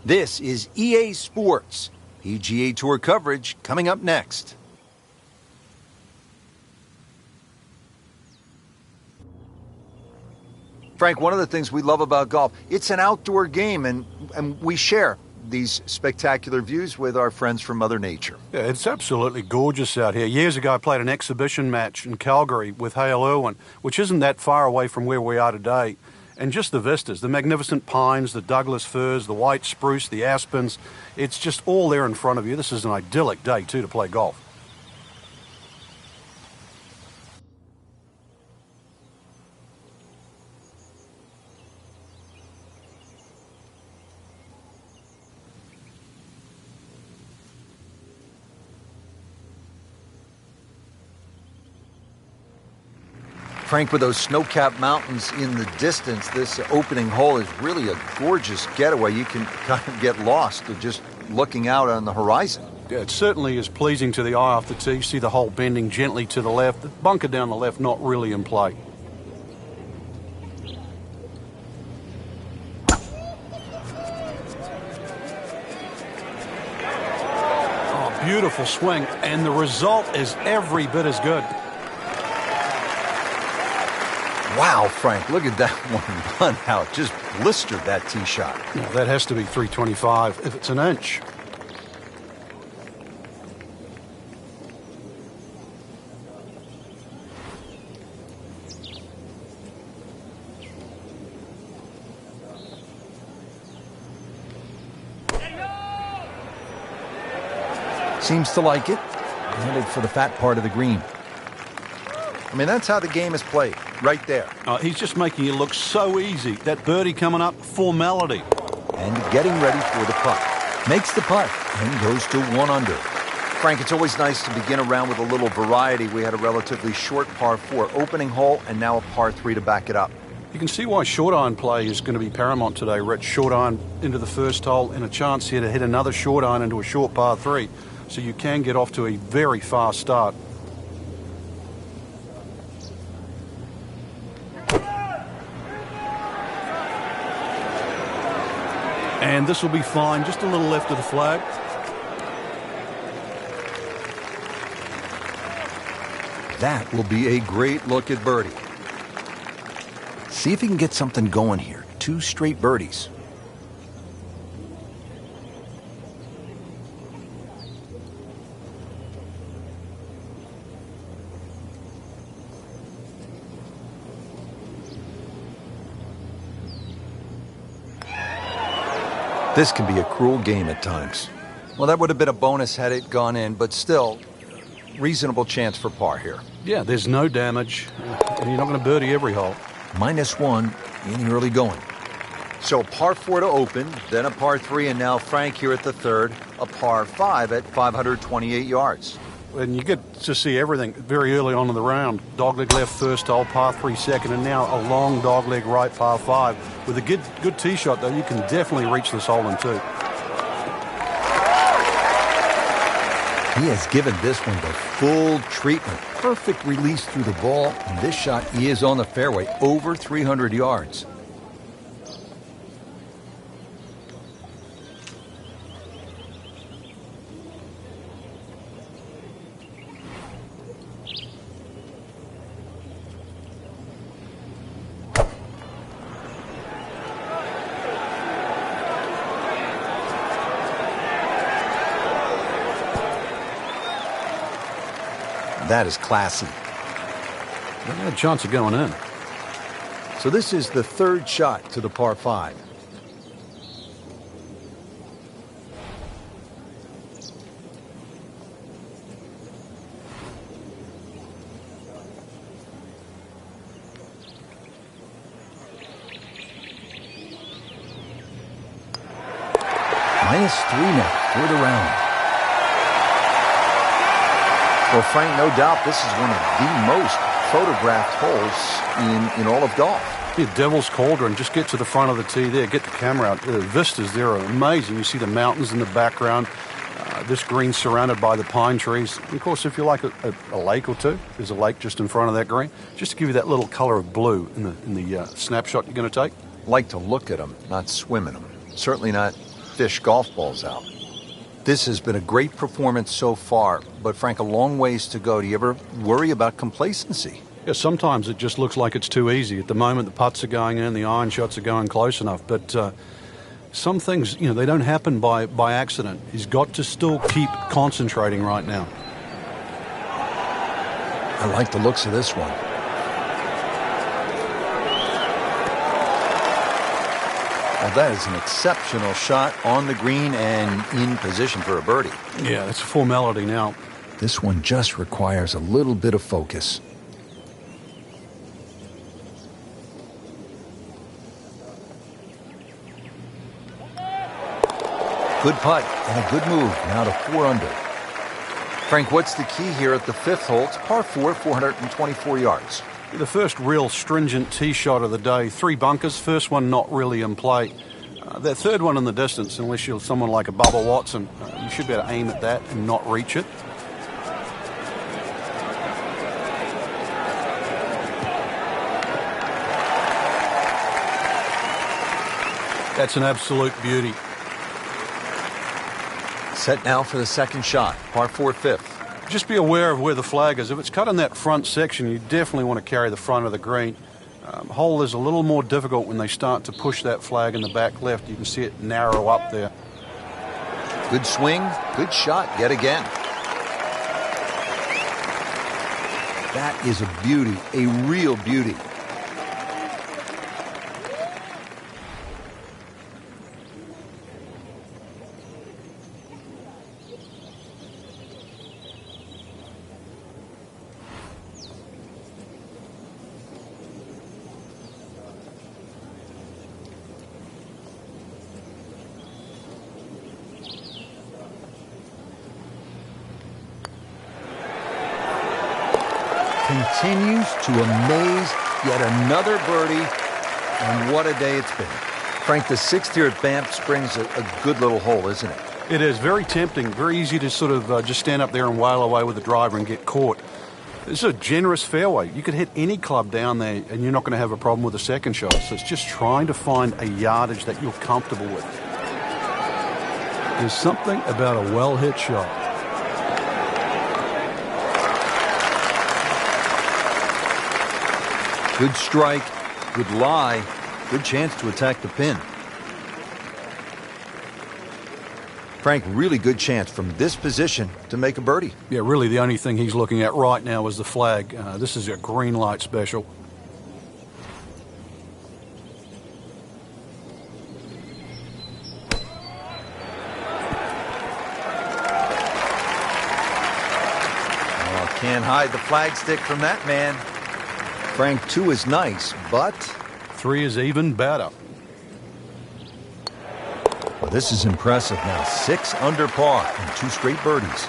This is EA Sports. PGA Tour coverage coming up next. Frank, one of the things we love about golf, it's an outdoor game, and we share these spectacular views with our friends from Mother Nature. Yeah, it's absolutely gorgeous out here. Years ago, I played an exhibition match in Calgary with Hale Irwin, which isn't that far away from where we are today. And just the vistas, the magnificent pines, the Douglas firs, the white spruce, the aspens, it's just all there in front of you. This is an idyllic day, too, to play golf. Frank, with those snow-capped mountains in the distance, this opening hole is really a gorgeous getaway. You can kind of get lost just looking out on the horizon. Yeah, it certainly is pleasing to the eye off the tee. See the hole bending gently to the left. The bunker down the left not really in play. Oh, beautiful swing, and the result is every bit as good. Wow, Frank, look at that one run out. Just blistered that tee shot. Yeah, that has to be 325 if it's an inch. Seems to like it. Headed for the fat part of the green. I mean, that's how the game is played, right there. He's just making it look so easy. That birdie coming up, formality. And getting ready for the putt. Makes the putt and goes to 1 under. Frank, it's always nice to begin a round with a little variety. We had a relatively short par 4 opening hole and now a par 3 to back it up. You can see why short iron play is going to be paramount today, Rich. Short iron into the first hole and a chance here to hit another short iron into a short par 3. So you can get off to a very fast start. And this will be fine, just a little left of the flag. That will be a great look at birdie. See if he can get something going here. 2 straight birdies. This can be a cruel game at times. Well, that would have been a bonus had it gone in, but still, reasonable chance for par here. Yeah, there's no damage, and you're not going to birdie every hole. -1 in the early going. So par 4 to open, then a par 3, and now Frank here at the third, a par 5 at 528 yards. And you get to see everything very early on in the round. Dogleg left first hole, par 3 second, and now a long dogleg right, par 5. With a good tee shot, though, you can definitely reach this hole in 2. He has given this one the full treatment. Perfect release through the ball, and this shot is on the fairway, over 300 yards. That is classy. They had a chance of going in. So this is the third shot to the par 5. -3 now for the round. Well, Frank, no doubt this is one of the most photographed holes in all of golf. Yeah, Devil's Cauldron, just get to the front of the tee there, get the camera out. The vistas there are amazing. You see the mountains in the background. This green surrounded by the pine trees. And of course, if you like a lake or two, there's a lake just in front of that green, just to give you that little color of blue in the snapshot you're going to take. Like to look at them, not swim in them. Certainly not fish golf balls out. This has been a great performance so far, but Frank, a long ways to go. Do you ever worry about complacency? Yeah, sometimes it just looks like it's too easy. At the moment, the putts are going in, the iron shots are going close enough, but some things, they don't happen by accident. He's got to still keep concentrating right now. I like the looks of this one. Well, that is an exceptional shot on the green and in position for a birdie. Yeah, it's a formality now. This one just requires a little bit of focus. Good putt and a good move. Now to 4 under. Frank, what's the key here at the 5th hole? It's par 4, 424 yards. The first real stringent tee shot of the day. 3 bunkers. First one not really in play. That third one in the distance, unless you're someone like a Bubba Watson, you should be able to aim at that and not reach it. That's an absolute beauty. Set now for the second shot, par 4, 5th. Just be aware of where the flag is. If it's cut in that front section, you definitely want to carry the front of the green. Hole is a little more difficult when they start to push that flag in the back left. You can see it narrow up there. Good swing, good shot yet again. That is a beauty, a real beauty. Continues to amaze, yet another birdie, and what a day it's been. Frank, the 6th here at Banff Springs, a good little hole, isn't it? It is very tempting, very easy to sort of just stand up there and wail away with the driver and get caught. This is a generous fairway. You could hit any club down there and you're not going to have a problem with the second shot. So it's just trying to find a yardage that you're comfortable with. There's something about a well-hit shot. Good strike, good lie, good chance to attack the pin. Frank, really good chance from this position to make a birdie. Yeah, really the only thing he's looking at right now is the flag. This is a green light special. Oh, can't hide the flagstick from that man. Frank, 2 is nice, but 3 is even better. Well, this is impressive now. 6 under par and 2 straight birdies.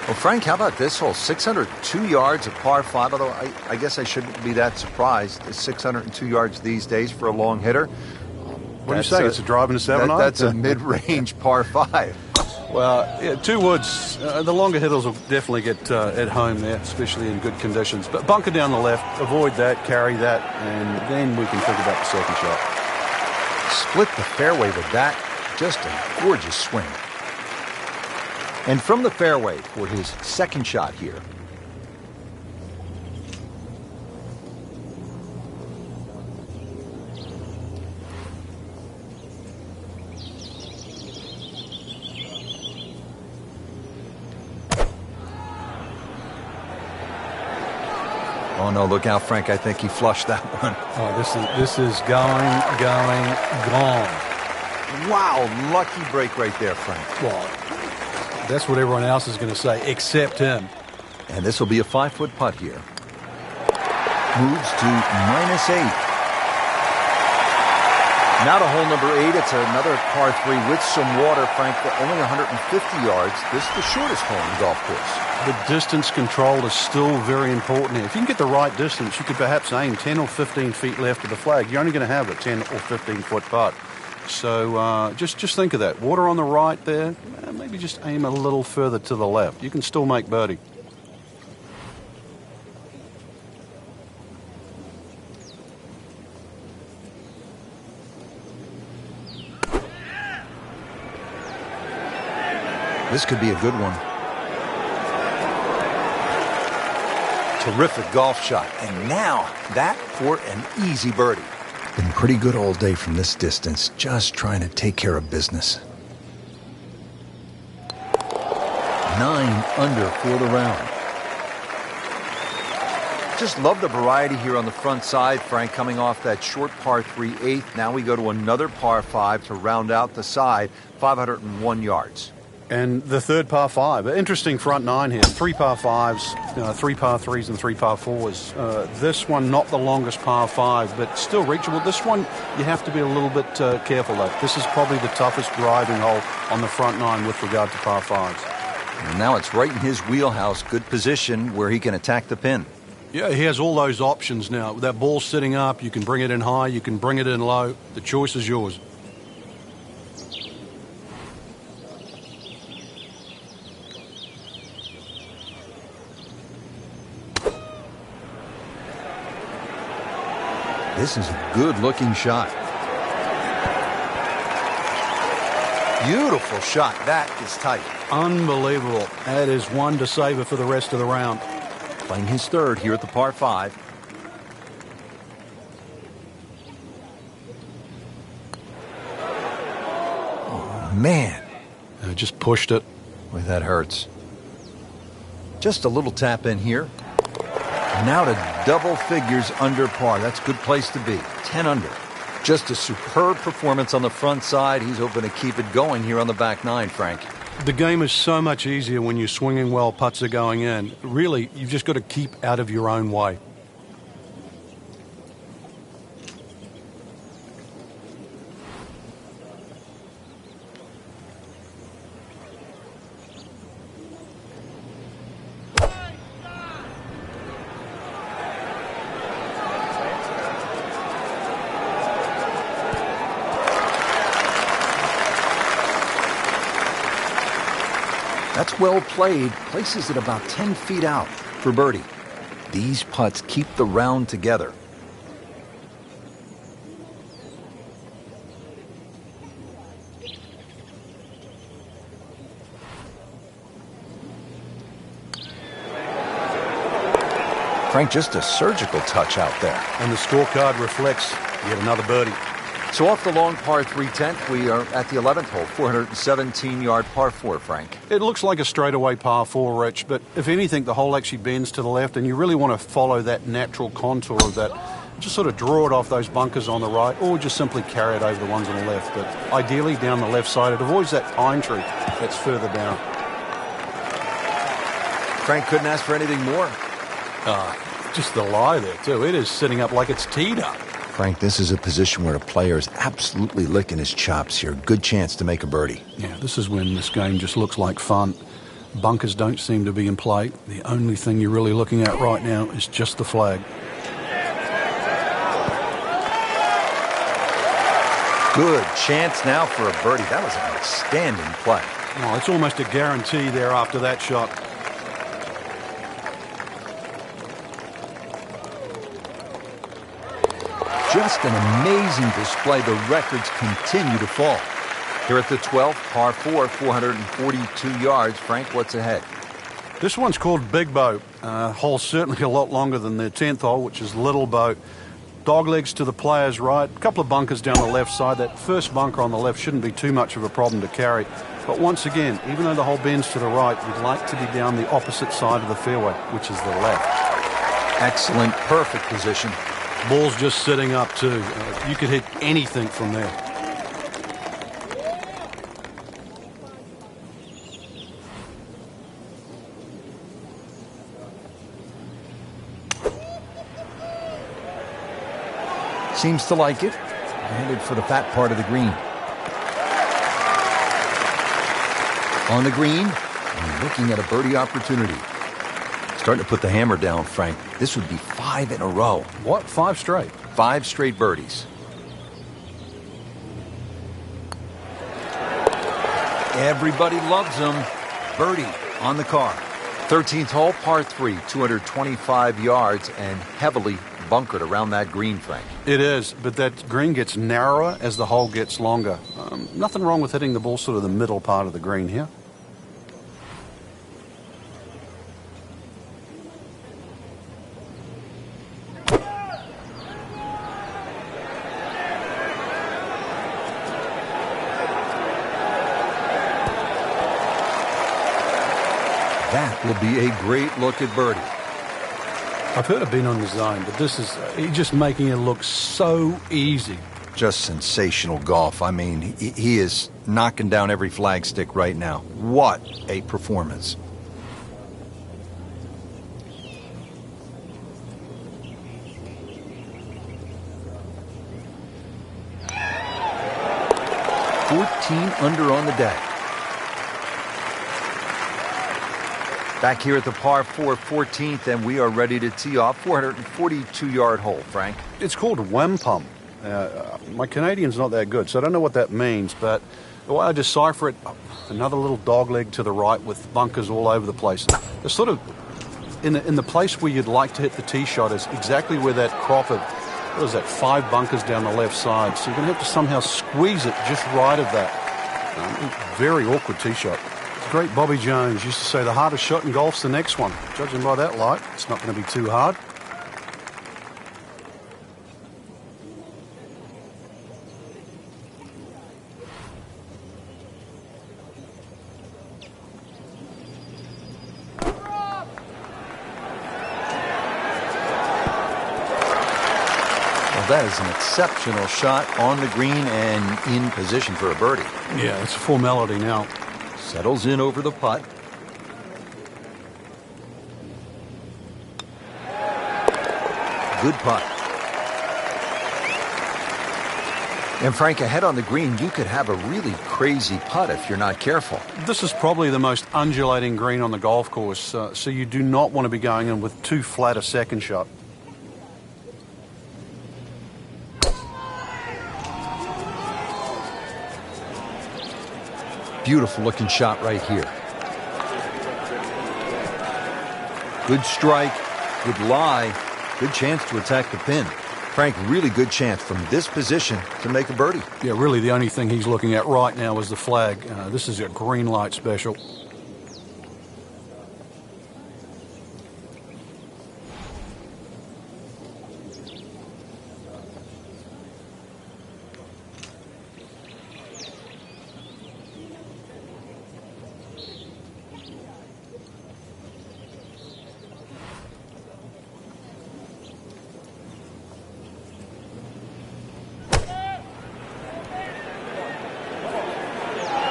Well, Frank, how about this hole? 602 yards at par 5, although I guess I shouldn't be that surprised. It's 602 yards these days for a long hitter. What do you say? It's a driving a 7-iron? That's a mid-range par 5. Well, yeah, 2 woods. The longer hitters will definitely get at home there, especially in good conditions. But bunker down the left, avoid that, carry that, and then we can think about the second shot. Split the fairway with that. Just a gorgeous swing. And from the fairway for his second shot here. Oh, no, look out, Frank. I think he flushed that one. Oh, this is going, gone. Wow, lucky break right there, Frank. Well, that's what everyone else is going to say, except him. And this will be a 5-foot putt here. Moves to -8. Now to hole number 8. It's another par 3 with some water, Frank, for only 150 yards. This is the shortest hole in the golf course. The distance control is still very important here. If you can get the right distance, you could perhaps aim 10 or 15 feet left of the flag. You're only going to have a 10 or 15-foot putt. So just think of that. Water on the right there, maybe just aim a little further to the left. You can still make birdie. This could be a good one. Terrific golf shot. And now that for an easy birdie. Been pretty good all day from this distance, just trying to take care of business. 9 under for the round. Just love the variety here on the front side, Frank, coming off that short par 3 8th. Now we go to another par 5 to round out the side, 501 yards. And the third par 5. Interesting front 9 here. 3 par 5s, 3 par 3s and 3 par 4s. This one not the longest par 5, but still reachable. This one you have to be a little bit careful though. This is probably the toughest driving hole on the front 9 with regard to par 5s. And now it's right in his wheelhouse. Good position where he can attack the pin. Yeah, he has all those options now. With that ball sitting up, you can bring it in high, you can bring it in low. The choice is yours. This is a good-looking shot. Beautiful shot. That is tight. Unbelievable. That is one to savor for the rest of the round. Playing his third here at the par 5. Oh, man. Just pushed it. Boy, that hurts. Just a little tap in here. Now to double figures under par. That's a good place to be. 10 under. Just a superb performance on the front side. He's hoping to keep it going here on the back 9, Frank. The game is so much easier when you're swinging well, putts are going in. Really, you've just got to keep out of your own way. That's well played. Places it about 10 feet out for birdie. These putts keep the round together. Frank, just a surgical touch out there. And the scorecard reflects yet another birdie. So off the long par 3 10th, we are at the 11th hole, 417-yard par 4, Frank. It looks like a straightaway par 4, Rich, but if anything, the hole actually bends to the left, and you really want to follow that natural contour of that. Just sort of draw it off those bunkers on the right, or just simply carry it over the ones on the left. But ideally, down the left side, it avoids that pine tree that's further down. Frank couldn't ask for anything more. Just the lie there, too. It is sitting up like it's teed up. Frank, this is a position where a player is absolutely licking his chops here. Good chance to make a birdie. Yeah, this is when this game just looks like fun. Bunkers don't seem to be in play. The only thing you're really looking at right now is just the flag. Good chance now for a birdie. That was an outstanding play. Oh, it's almost a guarantee there after that shot. Just an amazing display. The records continue to fall. Here at the 12th, par 4, 442 yards. Frank, what's ahead? This one's called Big Boat. Hole's certainly a lot longer than the 10th hole, which is Little Boat. Doglegs to the player's right. A couple of bunkers down the left side. That first bunker on the left shouldn't be too much of a problem to carry. But once again, even though the hole bends to the right, you'd like to be down the opposite side of the fairway, which is the left. Excellent, perfect position. Ball's just sitting up too. You could hit anything from there. Seems to like it. Headed for the fat part of the green. On the green, and looking at a birdie opportunity. Starting to put the hammer down, Frank. This would be 5 in a row. What? 5 straight? 5 straight birdies. Everybody loves him. Birdie on the car. 13th hole, par 3, 225 yards, and heavily bunkered around that green, Frank. It is, but that green gets narrower as the hole gets longer. Nothing wrong with hitting the ball sort of the middle part of the green here. That will be a great look at birdie. I've heard of being on the zone, but this is he's just making it look so easy. Just sensational golf. I mean, he is knocking down every flagstick right now. What a performance. Under on the day. Back here at the par 4 14th, and we are ready to tee off. 442-yard hole, Frank. It's called wampum. My Canadian's not that good, so I don't know what that means, but the way I decipher it, another little dogleg to the right with bunkers all over the place. It's sort of in the place where you'd like to hit the tee shot is exactly where that crop of, what is that, 5 bunkers down the left side. So you're going to have to somehow squeeze it just right of that. Very awkward tee shot. The great Bobby Jones used to say the hardest shot in golf's the next one. Judging by that light, it's not going to be too hard. That is an exceptional shot on the green and in position for a birdie. Yeah, it's a formality now. Settles in over the putt. Good putt. And Frank, ahead on the green, you could have a really crazy putt if you're not careful. This is probably the most undulating green on the golf course, so you do not want to be going in with too flat a second shot. Beautiful looking shot right here. Good strike, good lie, good chance to attack the pin. Frank, really good chance from this position to make a birdie. Yeah, really the only thing he's looking at right now is the flag. This is a green light special.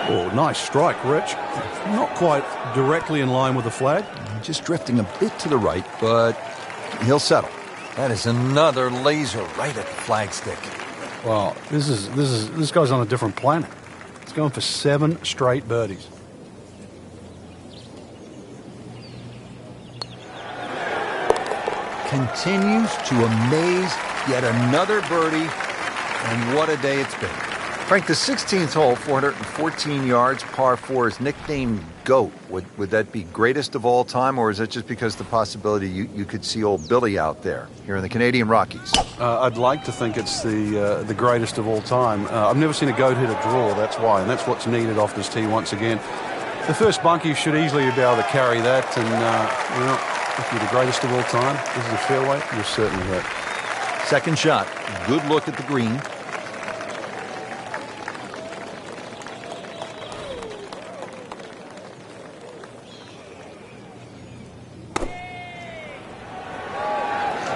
Oh, nice strike, Rich. Not quite directly in line with the flag. Just drifting a bit to the right, but he'll settle. That is another laser right at the flagstick. Wow, this guy's on a different planet. He's going for 7 straight birdies. Continues to amaze. Yet another birdie, and what a day it's been. Frank, the 16th hole, 414 yards, par 4, is nicknamed GOAT. Would that be greatest of all time, or is it just because the possibility you could see old Billy out there here in the Canadian Rockies? I'd like to think it's the greatest of all time. I've never seen a GOAT hit a draw, that's why, and that's what's needed off this tee once again. The first bunkie should easily be able to carry that, and if you're the greatest of all time, this is a fairway, you're certainly hit. Second shot, good look at the green.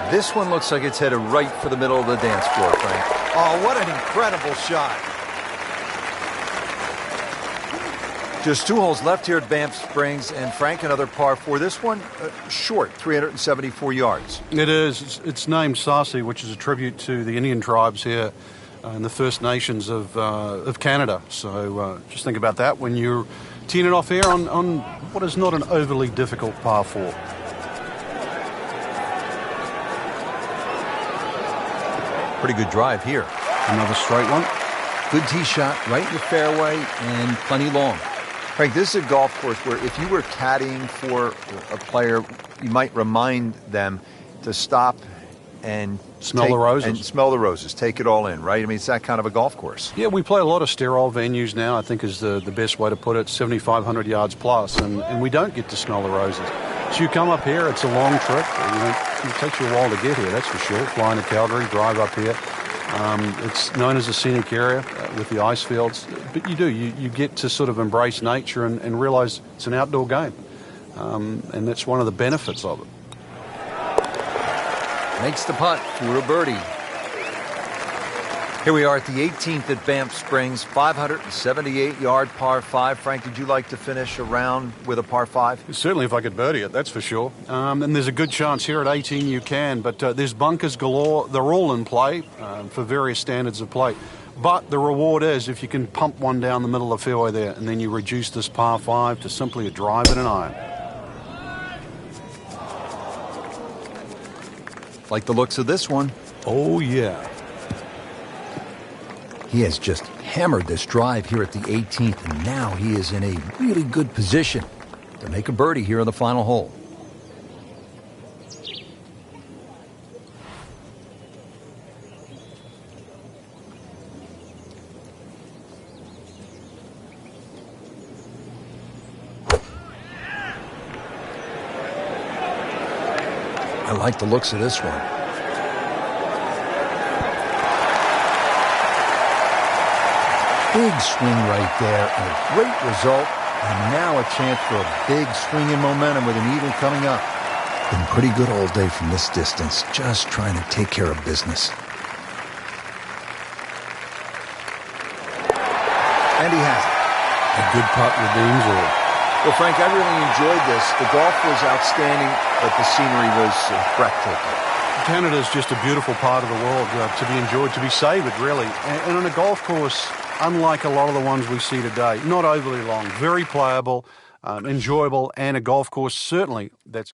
This one looks like it's headed right for the middle of the dance floor, Frank. Oh, what an incredible shot. Just 2 holes left here at Banff Springs, and Frank, another par 4. This one, short, 374 yards. It is. It's named Sarsi, which is a tribute to the Indian tribes here and the First Nations of Canada. So just think about that when you're teeing it off here on what is not an overly difficult par 4. Pretty good drive here. Another straight one. Good tee shot, right in the fairway, and plenty long. Frank, this is a golf course where if you were caddying for a player, you might remind them to stop and smell the roses. And smell the roses. Take it all in, right? I mean, it's that kind of a golf course. Yeah, we play a lot of sterile venues now, I think is the best way to put it, 7,500 yards plus, and we don't get to smell the roses. So you come up here, it's a long trip. It takes you a while to get here, that's for sure. Flying to Calgary, drive up here. It's known as a scenic area with the ice fields, but you get to sort of embrace nature and realize it's an outdoor game. and that's one of the benefits of it. Makes the putt for a birdie. Here we are at the 18th at Banff Springs, 578-yard par 5. Frank, did you like to finish a round with a par 5? Certainly if I could birdie it, that's for sure. And there's a good chance here at 18 you can, but there's bunkers galore. They're all in play for various standards of play. But the reward is if you can pump one down the middle of the fairway there, and then you reduce this par 5 to simply a drive and an iron. Like the looks of this one. Oh, yeah. He has just hammered this drive here at the 18th, and now he is in a really good position to make a birdie here on the final hole. I like the looks of this one. Big swing right there, and a great result, and now a chance for a big swing in momentum with an eagle coming up. Been pretty good all day from this distance, just trying to take care of business. And he has it. A good putt redeems all. Well, Frank, I really enjoyed this. The golf was outstanding, but the scenery was breathtaking. Canada's just a beautiful part of the world to be enjoyed, to be savoured, really. And on a golf course, unlike a lot of the ones we see today, not overly long, very playable, enjoyable, and a golf course certainly that's